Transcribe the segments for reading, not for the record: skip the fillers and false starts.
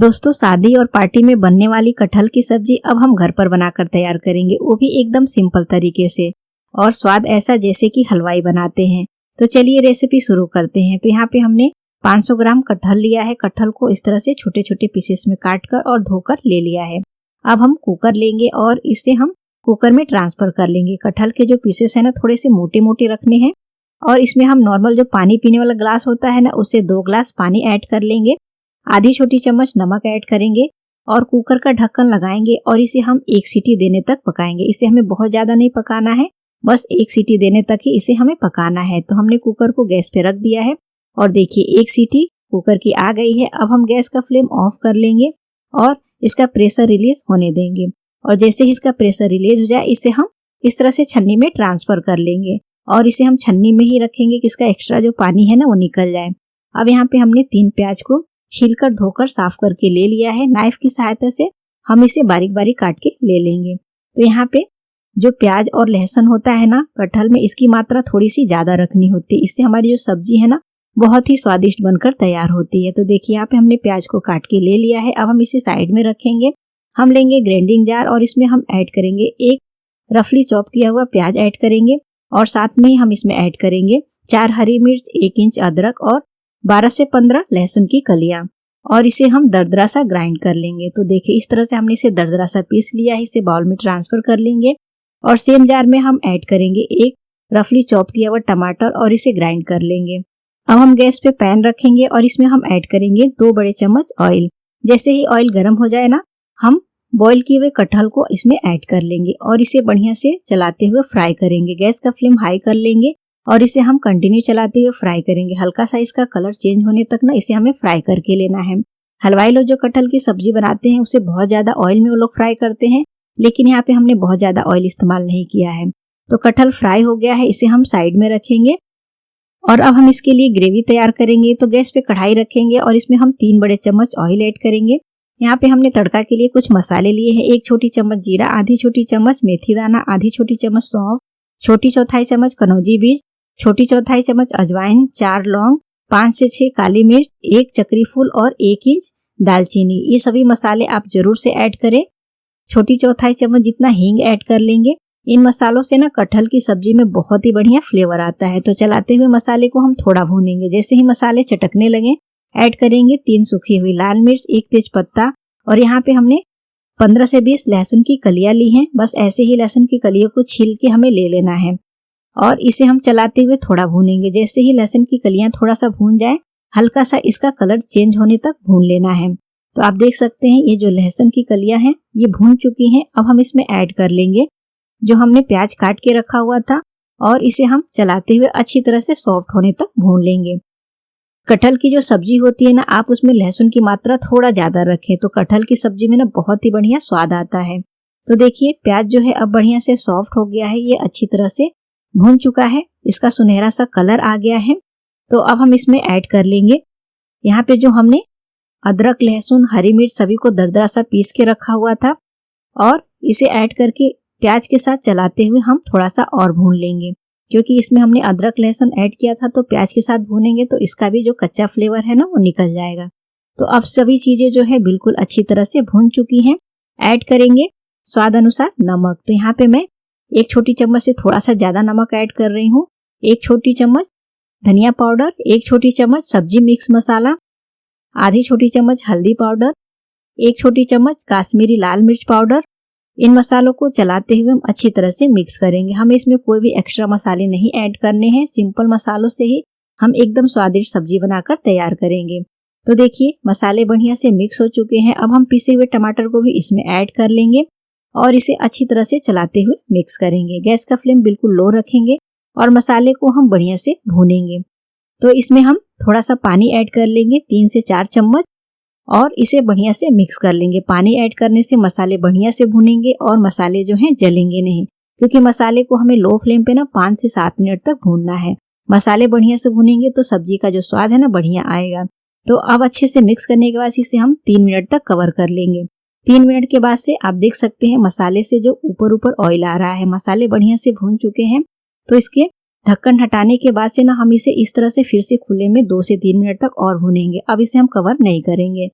दोस्तों, शादी और पार्टी में बनने वाली कटहल की सब्जी अब हम घर पर बनाकर तैयार करेंगे, वो भी एकदम सिंपल तरीके से और स्वाद ऐसा जैसे कि हलवाई बनाते हैं। तो चलिए रेसिपी शुरू करते हैं। तो यहाँ पे हमने 500 ग्राम कटहल लिया है। कटहल को इस तरह से छोटे छोटे पीसेस में काटकर और धोकर ले लिया है। अब हम कुकर लेंगे और इसे हम कुकर में ट्रांसफर कर लेंगे। कटहल के जो पीसेस है ना, थोड़े से मोटे मोटे रखने हैं और इसमें हम नॉर्मल जो पानी पीने वाला ग्लास होता है ना, उससे 2 ग्लास पानी ऐड कर लेंगे। आधी छोटी चम्मच नमक ऐड करेंगे और कुकर का ढक्कन लगाएंगे और इसे हम 1 सीटी देने तक पकाएंगे। इसे हमें बहुत ज्यादा नहीं पकाना है, बस 1 सीटी देने तक ही इसे हमें पकाना है। तो हमने कुकर को गैस पे रख दिया है और देखिए 1 सीटी कुकर की आ गई है। अब हम गैस का फ्लेम ऑफ कर लेंगे और इसका प्रेशर रिलीज होने देंगे। और जैसे ही इसका प्रेशर रिलीज हो जाए, इसे हम इस तरह से छन्नी में ट्रांसफर कर लेंगे और इसे हम छन्नी में ही रखेंगे कि इसका एक्स्ट्रा जो पानी है ना, वो निकल जाए। अब यहाँ पे हमने 3 प्याज को छीलकर धोकर साफ करके ले लिया है। नाइफ की सहायता से हम इसे बारीक बारीक काट के ले लेंगे। तो यहाँ पे जो प्याज और लहसुन होता है ना कटहल में, इसकी मात्रा थोड़ी सी ज्यादा रखनी होती है। इससे हमारी जो सब्जी है ना, बहुत ही स्वादिष्ट बनकर तैयार होती है। तो देखिए यहाँ पे हमने प्याज को काट के ले लिया है। अब हम इसे साइड में रखेंगे। हम लेंगे ग्राइंडिंग जार और इसमें हम ऐड करेंगे एक रफली चॉप किया हुआ प्याज ऐड करेंगे और साथ में ही हम इसमें ऐड करेंगे 4 हरी मिर्च, 1 इंच अदरक और 12 से 15 लहसुन की कलियां और इसे हम दरदरा सा ग्राइंड कर लेंगे। तो देखिए इस तरह से हमने इसे दरदरा सा पीस लिया है। इसे बाउल में ट्रांसफर कर लेंगे और सेम जार में हम ऐड करेंगे एक रफली चॉप किया हुआ टमाटर और इसे ग्राइंड कर लेंगे। अब हम गैस पे पैन रखेंगे और इसमें हम ऐड करेंगे 2 बड़े चम्मच ऑयल। जैसे ही ऑयल गर्म हो जाए ना, हम बॉईल किए हुए कटहल को इसमें ऐड कर लेंगे और इसे बढ़िया से चलाते हुए फ्राई करेंगे। गैस का फ्लेम हाई कर लेंगे और इसे हम कंटिन्यू चलाते हुए फ्राई करेंगे। हल्का सा इसका कलर चेंज होने तक ना इसे हमें फ्राई करके लेना है। हलवाई लोग जो कटहल की सब्जी बनाते हैं उसे बहुत ज्यादा ऑयल में वो लोग फ्राई करते हैं, लेकिन यहाँ पे हमने बहुत ज्यादा ऑयल इस्तेमाल नहीं किया है। तो कटहल फ्राई हो गया है, इसे हम साइड में रखेंगे और अब हम इसके लिए ग्रेवी तैयार करेंगे। तो गैस पे कढ़ाई रखेंगे और इसमें हम 3 बड़े चम्मच ऑयल ऐड करेंगे। यहाँ पे हमने तड़का के लिए कुछ मसाले लिए हैं। 1 छोटी चम्मच जीरा, आधी छोटी चम्मच मेथी दाना, आधी छोटी चम्मच सौंफ, छोटी चौथाई चम्मच कनौजी बीज, छोटी चौथाई चम्मच अजवाइन, 4 लौंग, 5 से 6 काली मिर्च, 1 चक्री फूल और 1 इंच दालचीनी। ये सभी मसाले आप जरूर से ऐड करें। छोटी चौथाई चम्मच जितना हींग ऐड कर लेंगे। इन मसालों से ना कटहल की सब्जी में बहुत ही बढ़िया फ्लेवर आता है। तो चलाते हुए मसाले को हम थोड़ा भूनेंगे। जैसे ही मसाले चटकने लगे, ऐड करेंगे 3 सूखी हुई लाल मिर्च, 1 तेज पत्ता और यहाँ पे हमने 15 से 20 लहसुन की कलियां ली हैं। बस ऐसे ही लहसुन की कलियों को छील के हमें ले लेना है और इसे हम चलाते हुए थोड़ा भूनेंगे। जैसे ही लहसुन की कलियां थोड़ा सा भून जाए, हल्का सा इसका कलर चेंज होने तक भून लेना है। तो आप देख सकते हैं ये जो लहसुन की कलियां हैं ये भून चुकी हैं। अब हम इसमें ऐड कर लेंगे जो हमने प्याज काट के रखा हुआ था और इसे हम चलाते हुए अच्छी तरह से सॉफ्ट होने तक भून लेंगे। कटहल की जो सब्जी होती है ना, आप उसमें लहसुन की मात्रा थोड़ा ज्यादा रखें तो कटहल की सब्जी में ना बहुत ही बढ़िया स्वाद आता है। तो देखिए प्याज जो है अब बढ़िया से सॉफ्ट हो गया है, ये अच्छी तरह से भून चुका है, इसका सुनहरा सा कलर आ गया है। तो अब हम इसमें ऐड कर लेंगे यहाँ पे जो हमने अदरक, लहसुन, हरी मिर्च सभी को दरदरा सा पीस के रखा हुआ था और इसे ऐड करके प्याज के साथ चलाते हुए हम थोड़ा सा और भून लेंगे। क्योंकि इसमें हमने अदरक लहसुन ऐड किया था, तो प्याज के साथ भूनेंगे तो इसका भी जो कच्चा फ्लेवर है ना, वो निकल जाएगा। तो अब सभी चीजें जो है बिल्कुल अच्छी तरह से भून चुकी हैं। ऐड करेंगे स्वाद अनुसार नमक। तो यहाँ पे मैं 1 छोटी चम्मच से थोड़ा सा ज्यादा नमक ऐड कर रही हूँ। 1 छोटी चम्मच धनिया पाउडर, 1 छोटी चम्मच सब्जी मिक्स मसाला, आधी छोटी चम्मच हल्दी पाउडर, 1 छोटी चम्मच काश्मीरी लाल मिर्च पाउडर। इन मसालों को चलाते हुए हम अच्छी तरह से मिक्स करेंगे। हमें इसमें कोई भी एक्स्ट्रा मसाले नहीं ऐड करने हैं। सिंपल मसालों से ही हम एकदम स्वादिष्ट सब्जी बनाकर तैयार करेंगे। तो देखिए मसाले बढ़िया से मिक्स हो चुके हैं। अब हम पिसे हुए टमाटर को भी इसमें ऐड कर लेंगे और इसे अच्छी तरह से चलाते हुए मिक्स करेंगे। गैस का फ्लेम बिल्कुल लो रखेंगे और मसाले को हम बढ़िया से भूनेंगे। तो इसमें हम थोड़ा सा पानी ऐड कर लेंगे, 3 से 4 चम्मच, और इसे बढ़िया से मिक्स कर लेंगे। पानी ऐड करने से मसाले बढ़िया से भुनेंगे और मसाले जो हैं जलेंगे नहीं, क्योंकि मसाले को हमें लो फ्लेम पे ना 5 से 7 मिनट तक भूनना है। मसाले बढ़िया से भुनेंगे तो सब्जी का जो स्वाद है ना बढ़िया आएगा। तो अब अच्छे से मिक्स करने के बाद इसे हम 3 मिनट तक कवर कर लेंगे। 3 मिनट के बाद से आप देख सकते हैं मसाले से जो ऊपर ऊपर ऑयल आ रहा है, मसाले बढ़िया से भून चुके हैं। तो इसके ढक्कन हटाने के बाद से ना हम इसे इस तरह से फिर से खुले में 2 से 3 मिनट तक और भूनेंगे। अब इसे हम कवर नहीं करेंगे।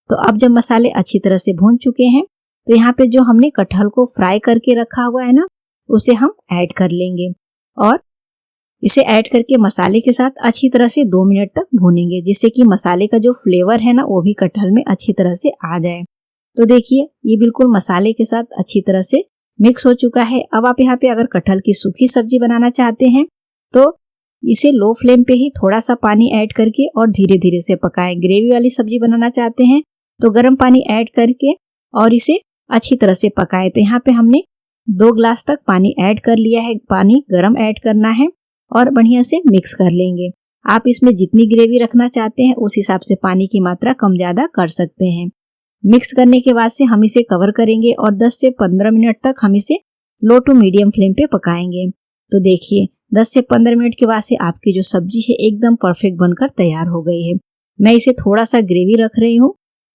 तो अब जब मसाले अच्छी तरह से भून चुके हैं तो यहाँ पे जो हमने कटहल को फ्राई करके रखा हुआ है ना, उसे हम ऐड कर लेंगे और इसे ऐड करके मसाले के साथ अच्छी तरह से 2 मिनट तक भूनेंगे, जिससे कि मसाले का जो फ्लेवर है ना वो भी कटहल में अच्छी तरह से आ जाए। तो देखिए ये बिल्कुल मसाले के साथ अच्छी तरह से मिक्स हो चुका है। अब आप यहाँ पे अगर कटहल की सूखी सब्जी बनाना चाहते हैं तो इसे लो फ्लेम पे ही थोड़ा सा पानी ऐड करके और धीरे धीरे से पकाएं। ग्रेवी वाली सब्जी बनाना चाहते हैं तो गर्म पानी ऐड करके और इसे अच्छी तरह से पकाएं। तो यहाँ पे हमने 2 ग्लास तक पानी ऐड कर लिया है। पानी गर्म ऐड करना है और बढ़िया से मिक्स कर लेंगे। आप इसमें जितनी ग्रेवी रखना चाहते हैं उस हिसाब से पानी की मात्रा कम ज्यादा कर सकते हैं। मिक्स करने के बाद से हम इसे कवर करेंगे और 10 से 15 मिनट तक हम इसे लो टू मीडियम फ्लेम पे पकाएंगे। तो देखिए 10 से 15 मिनट के बाद से आपकी जो सब्जी है एकदम परफेक्ट बनकर तैयार हो गई है। मैं इसे थोड़ा सा ग्रेवी रख रही हूँ।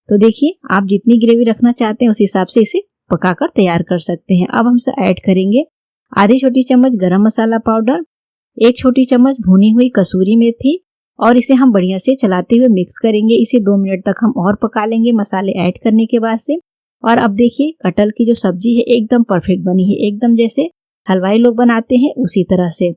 तो देखिए आप जितनी ग्रेवी रखना चाहते हैं उस हिसाब से इसे पकाकर तैयार कर सकते हैं। अब हम इसे ऐड करेंगे आधी छोटी चम्मच गरम मसाला पाउडर, 1 छोटी चम्मच भुनी हुई कसूरी मेथी और इसे हम बढ़िया से चलाते हुए मिक्स करेंगे। इसे 2 मिनट तक हम और पका लेंगे मसाले ऐड करने के बाद से। और अब देखिए कटहल की जो सब्जी है एकदम परफेक्ट बनी है, एकदम जैसे हलवाई लोग बनाते हैं उसी तरह से।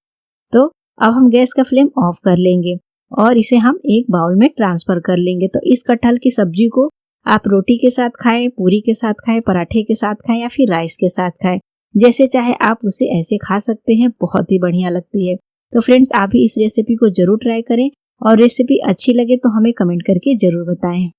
तो अब हम गैस का फ्लेम ऑफ कर लेंगे और इसे हम एक बाउल में ट्रांसफर कर लेंगे। तो इस कटहल की सब्जी को आप रोटी के साथ खाएं, पूरी के साथ खाएं, पराठे के साथ खाएं या फिर राइस के साथ खाएं, जैसे चाहे आप उसे ऐसे खा सकते हैं। बहुत ही बढ़िया लगती है। तो फ्रेंड्स आप भी इस रेसिपी को जरूर ट्राई करें और रेसिपी अच्छी लगे तो हमें कमेंट करके जरूर बताएं।